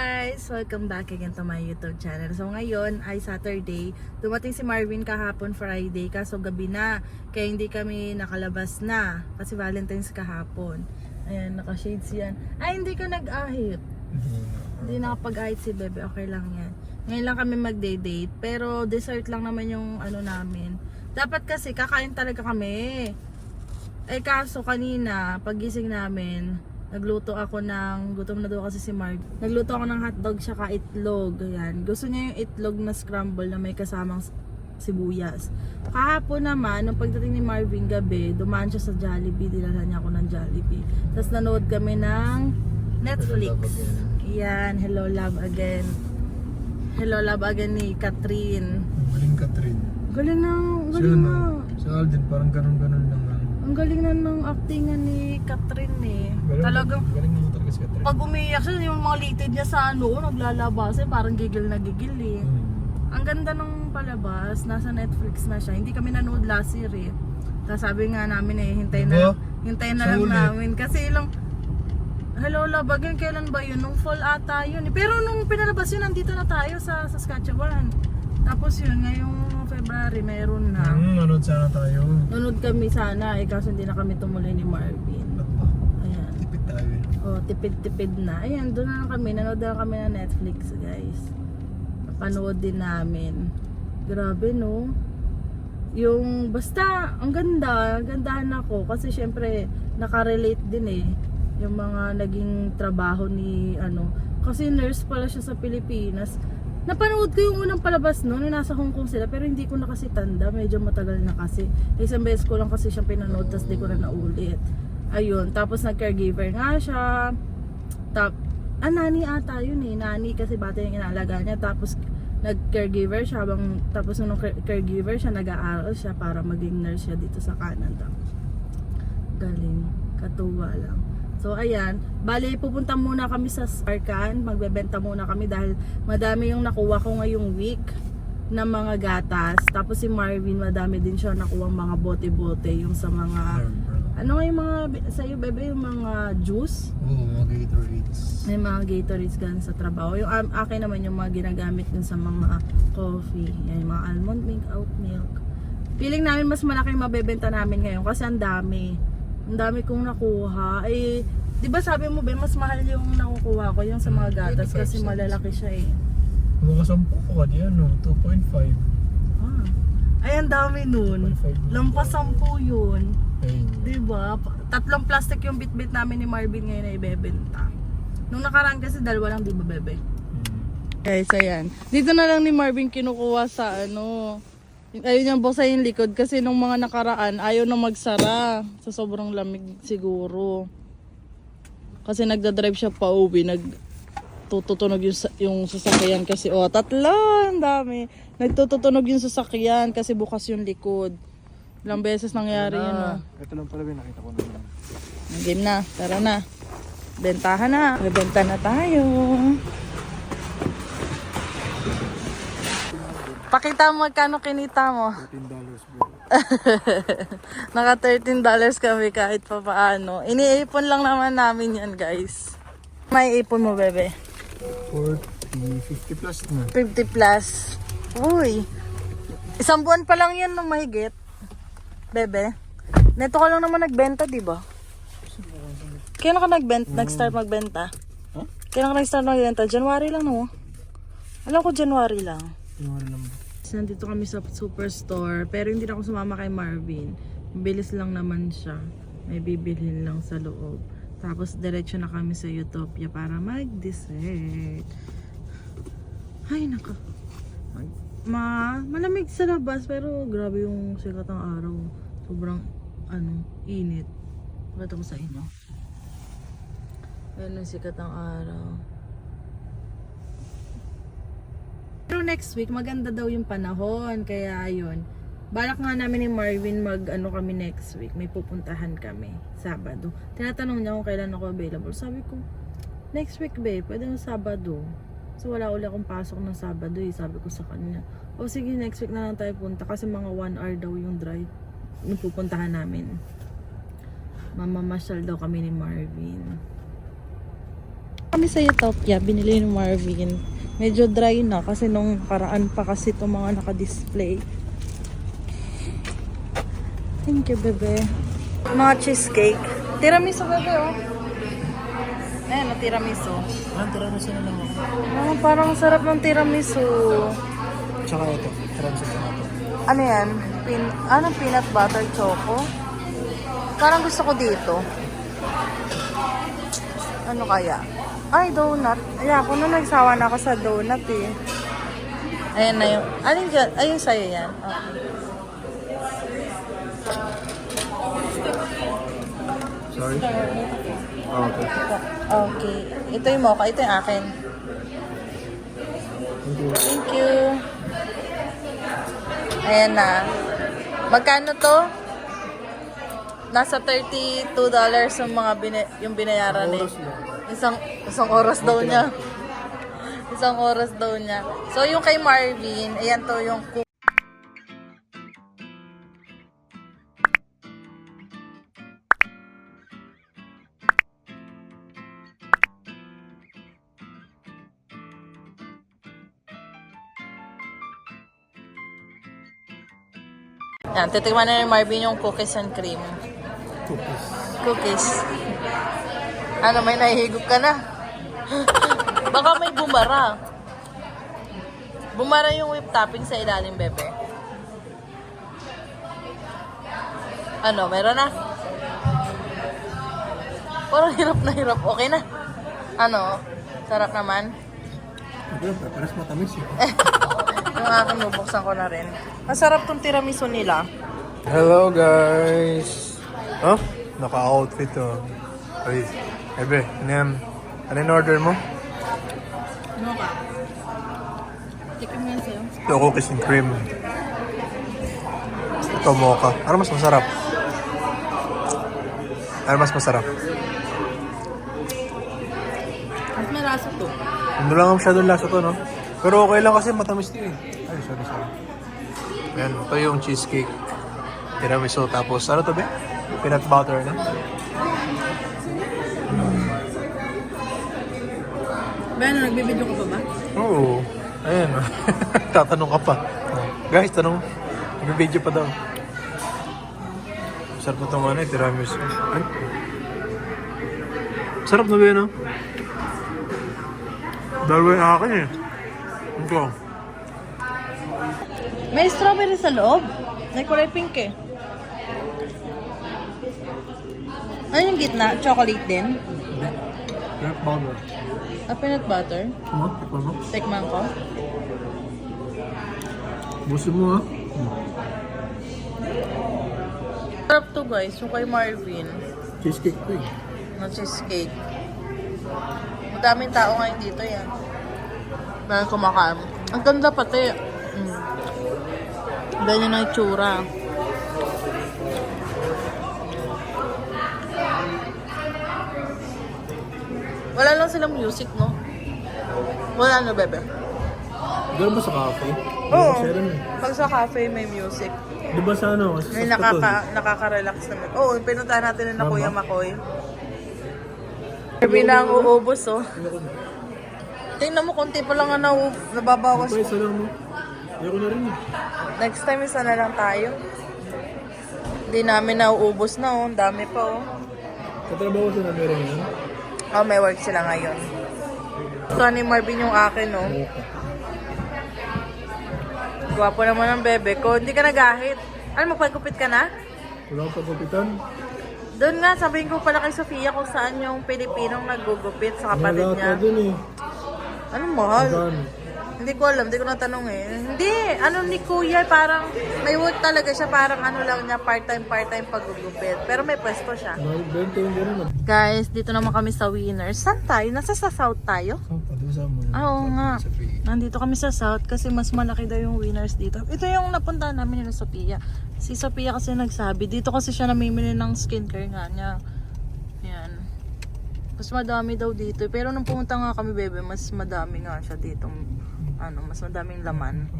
guys! Welcome back again to my YouTube channel. So ngayon ay Saturday. Dumating si Marvin kahapon Friday, kaso gabi na. Kaya hindi kami nakalabas na. Kasi Valentine's kahapon. Ayan, naka-shades yan. Ay, hindi ka nag-ahit. Hindi nakapag-ahit si Bebe. Okay lang yan. Ngayon lang kami mag-date. Pero dessert lang naman yung ano namin. Dapat kasi kakain talaga kami. Eh kaso kanina, pagising namin, nagluto ako ng, gutom na daw kasi si Mark. Nagluto ako ng hotdog saka itlog. Ayan. Gusto niya yung itlog na scramble na may kasamang sibuyas. Kahapon naman, nung pagdating ni Marvin gabi, dumaan siya sa Jollibee. Dinala niya ako ng Jollibee. Tapos nanood kami ng Netflix. Ayan. Hello Love Again. Hello Love Again ni Catherine. Galing Catherine. Galing na. Si Alden parang ganun-ganun lang. Ang galing na ng actingan ni Catherine eh. Talagang Galing naman talaga si Catherine. pag umiyak siya, yung mga litid niya sa ano, naglalabas eh, parang gigil na gigil eh. Ang ganda ng palabas, nasa Netflix na siya. Hindi kami nanood last year eh. Tapos sabi nga namin eh, hintayin na lang namin. Kasi ilang, Hello Love Again, kailan ba yun? Nung fall ata yun eh. Pero nung pinalabas yun, nandito na tayo sa Saskatchewan. Tapos yun, ngayong February, meron na. Nanood sana tayo. Nanood kami sana eh, kaso hindi na kami tumuloy ni Marvin. Ba't ba? Ayan. Tipid tayo eh. Oh, tipid-tipid na. Ayan, doon na lang kami. Nanood na kami ng Netflix, guys. Napanood din namin. Grabe, no? Yung, basta, ang ganda. Gandahan ako. Kasi syempre, nakarelate din eh. Yung mga naging trabaho ni, ano. Kasi nurse pala siya sa Pilipinas. Napanood ko yung unang palabas noon, nasa Hong Kong sila, pero hindi ko na kasi tanda. Medyo matagal na kasi. Isang beses ko lang kasi siyang pinanood, tapos di ko na naulit. Ayun, tapos nag-caregiver nga siya. Nani ata yun eh. Nani kasi bata yung inaalaga niya. Tapos nag-caregiver siya. Tapos nung caregiver siya, nag-aaral siya para maging nurse siya dito sa Canada. Galing. Katuwa lang. So ayan, bali pupunta muna kami sa Sarkan. Magbebenta muna kami dahil madami yung nakuha ko ngayong week na mga gatas. Tapos si Marvin, madami din siya nakuha mga bote-bote. Yung sa mga... Ano nga yung mga, sa iyo bebe, yung mga juice? Oo, mga Gatorades. May mga Gatorades gan sa trabaho. Yung akin naman yung mga ginagamit dun sa mga coffee. Yan, yung mga almond milk, oat milk. Feeling namin mas malaki yung mabebenta namin ngayon kasi ang dami. Ang dami kong nakuha. Eh, di ba sabi mo ba, mas mahal yung nakukuha ko yung sa mga gatas kasi malalaki siya eh. Mga 10 ko ka diyan, no? 2.5. Ah. Ay, ang dami nun. Lampas 10 yun. Diba? Tatlong plastic yung bit-bit namin ni Marvin ngayon na ibebenta. Nung nakaraan kasi dalawa lang, di ba bebe? Guys, ayan. Dito na lang ni Marvin kinukuha sa ano. Ayun yung buksa yung likod kasi nung mga nakaraan ayaw na magsara. Sa sobrang lamig siguro. Kasi nagdadrive siya pa uwi. Nagtututunog yung sasakyan kasi tatlo, ang dami. Nagtututunog yung sasakyan kasi bukas yung likod. Ilang beses nangyari yun. Ito lang pala nakita ko na. Game na, tara na. Bentahan na. Benta na tayo. Pakita mo magkano kinita mo. $13 bro. Naka $13 kami kahit pa paano. Iniipon lang naman namin yan guys. May ipon mo bebe? 40, 50 plus na. 50 plus. Uy. Isang buwan pa lang yan nung mahigit. Bebe. Neto ka lang naman nagbenta, di ba? Kailan ka nag-start magbenta? Huh? Kailan ka nag-start magbenta? January lang no? Alam ko January lang. January lang ba? Nandito kami sa superstore, pero hindi na ako sumama kay Marvin. Bilis lang naman siya. May bibilhin lang sa loob. Tapos diretso na kami sa Utopia para mag-dessert. Ay naka. Malamig sa labas pero grabe yung sikat ng araw. Sobrang init. Pakita ko sa inyo. Ayan yung sikat ng araw. Pero next week, maganda daw yung panahon. Kaya ayun. Balak nga namin ni Marvin kami next week. May pupuntahan kami. Sabado. Tinatanong niya kung kailan ako available. Sabi ko, next week babe, pwede na Sabado. So wala uli akong pasok ng Sabado eh. Sabi ko sa kanya, o sige next week na lang tayo punta. Kasi mga 1 hour daw yung drive. Yung pupuntahan namin. Mamamasyal daw kami ni Marvin. Kami sa Utopia, binili ni Marvin. Medyo dry na kasi nung karaan pa kasi itong mga naka-display. Thank you, bebe. Mga cheesecake. Tiramisu, bebe, oh. Ayan, na tiramisu. Tiramisu na lang ako. Oh, parang sarap ng tiramisu. Tsaka ito. Tiramisu na ito. Ano yan? Anong peanut butter choco? Parang gusto ko dito. Ano kaya? Ay, donut. Ay, ako na nagsawa na ako sa donut eh. Ayan na yung... Alin dyan? Ayun sa'yo yan. Okay. Sorry? Oh, okay. Okay. Ito yung mocha. Ito yung akin. Thank you. Thank you. Ayan na. Magkano to? Nasa $32 yung mga yung binayaran eh. Oras lang. Isang oras daw niya. Isang oras daw niya. So yung kay Marvin, ayan to yung yan, titikman na ni Marvin yung cookies and cream. Cookies. Cookies. Ano, may nahihigop ka na? Baka may bumara. Bumara yung whipped topping sa ilalim, bebe. Ano, meron na? Parang hirap na hirap. Okay na. Ano, sarap naman. Ito, parang matamis eh. Yung akin, bubuksan ko na rin. Masarap tong tiramisu nila. Hello guys! Oh, naka-outfit to. Ay, ebe, ano yung order mo? Ano ka? Chicken nga sa'yo. Ito, cookies and cream. Ito, mocha. Ano mas masarap? Ano mas masarap? Mas may rasa to. Hindi lang masyadong lasa to, no? Pero okay lang kasi matamis to eh. Ay, sorry. Yan, ito yung cheesecake. Tiramisu. Tapos, ano to be? Peanut butter na. Ba, ano, nagbibidyo ka pa ba? Oo. Ayan. Tatanong ka pa. Guys, tanong. Nag-video pa daw. Sarap na itong ano eh, tiramisu. Ay. Sarap na ba yun, no? Dalawa yung akin eh. Ito. May strawberry sa loob. May kulay pink eh. Ano yung gitna? Chocolate din? Peanut butter. Peanut butter? Ano? Tikman mo? Tikman ko. Busin mo ha. Sarap to guys. Yung kay Marvin. Cheesecake to eh. Na cheesecake. Madaming tao ngayon dito yan. Dahil kumakain. Ang ganda pati. Ganyan ang itsura. Wala lang silang music, no? Wala na, bebe. Gano'n ba sa cafe? Oo. Kasi rin eh. Pag sa cafe, may music. Di ba sa ano? Sa May Staton? nakaka-relax naman. Oo, pinuntahan natin na Tama. Kuya Makoy. Sabi na ang uubos, oh. Tingnan mo, konti pa lang ang nababawas. Pa isa lang mo. Ayoko na rin eh. Next time, isa na lang tayo. Hindi namin nauubos na, oh. Ang dami pa, oh. Sa trabaho sa meron yan? Oh, may work sila ngayon. Ito ni Marvin yung akin, oh. Gwapo naman ang bebe ko. Hindi ka nagahit. Ano, magpagupit ka na? Wala akong pagkupitan. Doon nga, sabihin ko pala kay Sofia kung saan yung Pilipinong naggugupit sa kapatid Wala niya. ka dun eh. Anong mahal? Magkano? Hindi ko alam, hindi ko natanong eh. Hindi, ano ni Kuya, parang may work talaga siya, parang ano lang niya, part-time paggugupit. Pero may pwesto siya. Mahal 20 yung gano'n. Guys, dito naman kami sa Winners. Saan tayo? Nasa sa South tayo? Pag-usa mo. Oo nga. Nandito kami sa South kasi mas malaki daw yung Winners dito. Ito yung napuntahan namin ni Sophia. Si Sophia kasi nagsabi, dito kasi siya namimili ng skincare nga niya. Yan. Mas madami daw dito. Pero nung pumunta nga kami, bebe, mas madami nga siya dito. Ano, mas madaming laman.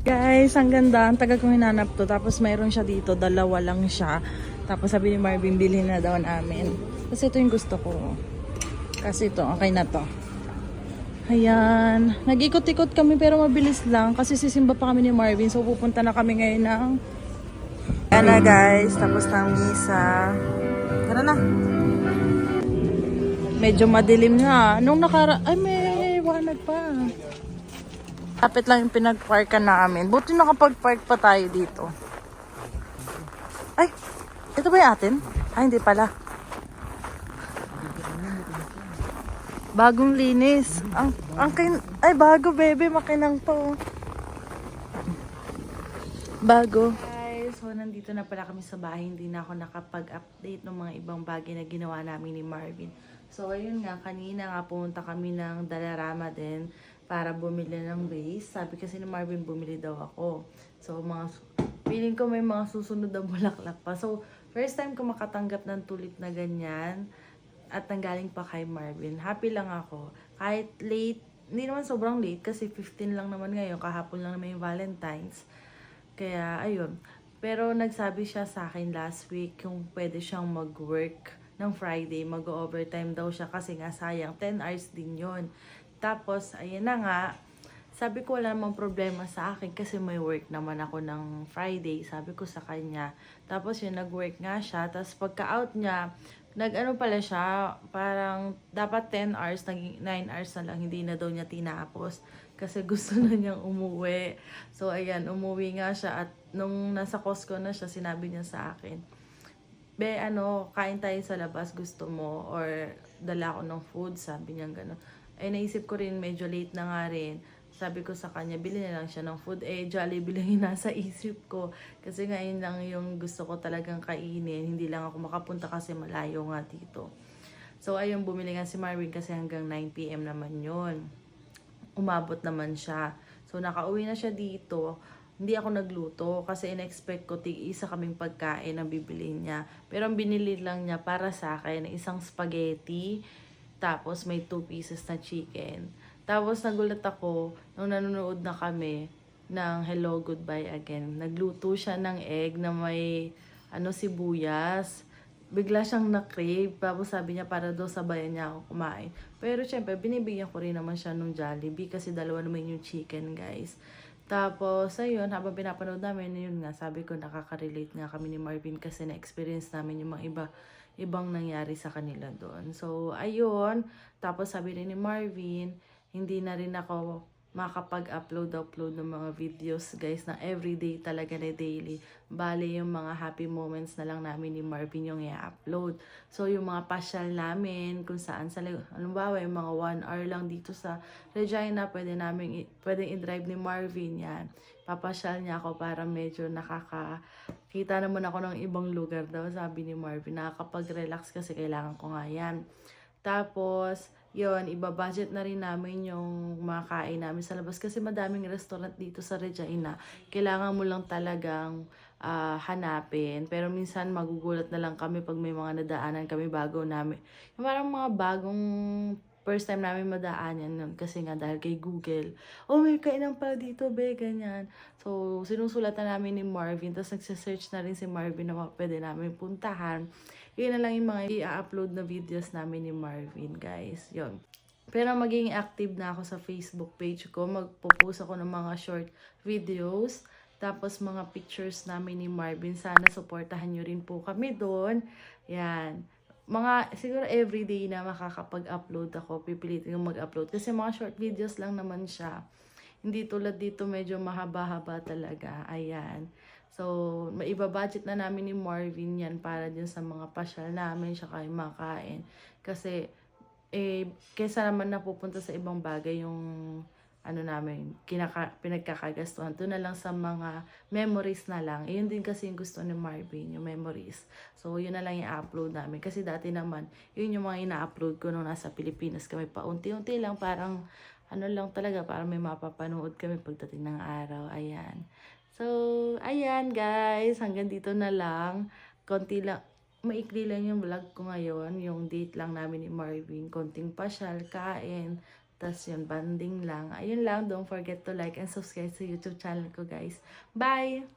Guys, ang ganda. Ang tagal kong hinanap to. Tapos mayroon siya dito. Dalawa lang siya. Tapos sabi ni Marvin, bilhin na daw namin. Kasi ito yung gusto ko. Kasi ito, okay na to. Ayan. Nag-ikot-ikot kami pero mabilis lang kasi sisimba pa kami ni Marvin. So pupunta na kami ngayon ng... Ayan na guys, tapos na ang misa. Tara na. Medyo madilim na. Nung ay may wanag pa. Kapit lang yung pinag-parkan namin. Buti nakapag-park pa tayo dito. Ay, ito ba yung atin? Ay, hindi pala. Bagong linis. Ay, bago, bebe. Makinang to. Bago. Guys, so nandito na pala kami sa bahay. Hindi na ako nakapag-update ng mga ibang bagay na ginawa namin ni Marvin. So, ayun nga. Kanina nga pumunta kami ng Dalarama din para bumili ng vase. Sabi kasi ni Marvin, bumili daw ako. So, feeling ko may mga susunod na bulaklak pa. So, first time ko makatanggap ng tulip na ganyan. At nanggaling pa kay Marvin. Happy lang ako. Kahit late, hindi naman sobrang late kasi 15 lang naman ngayon. Kahapon lang naman yung Valentine's. Kaya, ayun. Pero nagsabi siya sa akin last week kung pwede siyang mag-work ng Friday. Mag-overtime daw siya kasi nga sayang. 10 hours din yon. Tapos, ayun na nga. Sabi ko wala namang problema sa akin kasi may work naman ako ng Friday. Sabi ko sa kanya. Tapos yun, nag-work nga siya. Tapos pagka-out niya, nag-ano pala siya, parang dapat 10 hours, naging 9 hours na lang, hindi na daw niya tinapos. Kasi gusto na niyang umuwi. So ayan, umuwi nga siya at nung nasa Costco na siya, sinabi niya sa akin, Be, kain tayo sa labas, gusto mo? Or dala ko ng food, sabi niya gano'n. Ay naisip ko rin, medyo late na nga rin. Sabi ko sa kanya, bili na lang siya ng food. Jollibee lang yung nasa isip ko. Kasi ngayon lang yung gusto ko talagang kainin. Hindi lang ako makapunta kasi malayo nga dito. So, ayun, bumili nga si Marvin kasi hanggang 9 PM naman yun. Umabot naman siya. So, nakauwi na siya dito. Hindi ako nagluto kasi in-expect ko isa kaming pagkain na bibili niya. Pero ang binili lang niya para sa akin, isang spaghetti, tapos may 2 pieces na chicken. Tapos nagulat ako nung nanonood na kami ng Hello, Goodbye Again. Nagluto siya ng egg na may sibuyas. Bigla siyang na-crave. Tapos sabi niya para daw sabayan niya ako kumain. Pero syempre, binibigyan ko rin naman siya nung Jollibee kasi dalawa naman yung chicken, guys. Tapos, ayun, habang pinapanood namin, yun nga, sabi ko nakaka-relate nga kami ni Marvin kasi na-experience namin yung mga ibang nangyari sa kanila doon. So, ayun. Tapos sabi rin ni Marvin, hindi na rin ako makapag-upload ng mga videos, guys, na everyday talaga na daily. Bale, yung mga happy moments na lang namin ni Marvin yung i-upload. So, yung mga pasyal namin, kung saan halimbawa, yung mga 1 hour lang dito sa Regina, pwedeng i-drive ni Marvin yan. Papasyal niya ako para medyo nakakakita naman ako ng ibang lugar daw, sabi ni Marvin. Nakakapag-relax kasi kailangan ko nga yan. Tapos, yun, iba-budget na rin namin yung makain namin sa labas kasi madaming restaurant dito sa Regina. Kailangan mo lang talagang hanapin. Pero minsan magugulat na lang kami pag may mga nadaanan kami bago namin. Yung parang mga bagong first time namin madaanan yun kasi nga dahil kay Google. Oh, may kainan pala dito, be, ganyan. So, sinusulatan namin ni Marvin. Tapos nagsisearch na rin si Marvin na pwede namin puntahan. Yun na lang yung mga i-upload na videos namin ni Marvin, guys. Yun. Pero magiging active na ako sa Facebook page ko. Magpo-post ako ng mga short videos. Tapos mga pictures namin ni Marvin. Sana supportahan nyo rin po kami doon. Yan. Siguro everyday na makakapag-upload ako. Pipilitin kong mag-upload. Kasi mga short videos lang naman siya. Hindi tulad dito medyo mahaba-haba talaga. Ayan. So, maibabudget na namin ni Marvin yan para din sa mga pasyal namin, siya kayo makain. Kasi, kesa naman napupunta sa ibang bagay yung namin, pinagkakagastuhan. Ito na lang sa mga memories na lang. Yun din kasi yung gusto ni Marvin, yung memories. So, yun na lang i-upload namin. Kasi dati naman, yun yung mga ina-upload ko nung nasa Pilipinas kami. Paunti-unti lang, parang lang talaga, parang may mapapanood kami pagdating ng araw. Ayan. So, ayan guys, hanggang dito na lang. Konti lang, maikli lang yung vlog ko ngayon. Yung date lang namin ni Marvin. Konting pasyal, kain, tas yun, banding lang. Ayun lang, don't forget to like and subscribe sa YouTube channel ko, guys. Bye!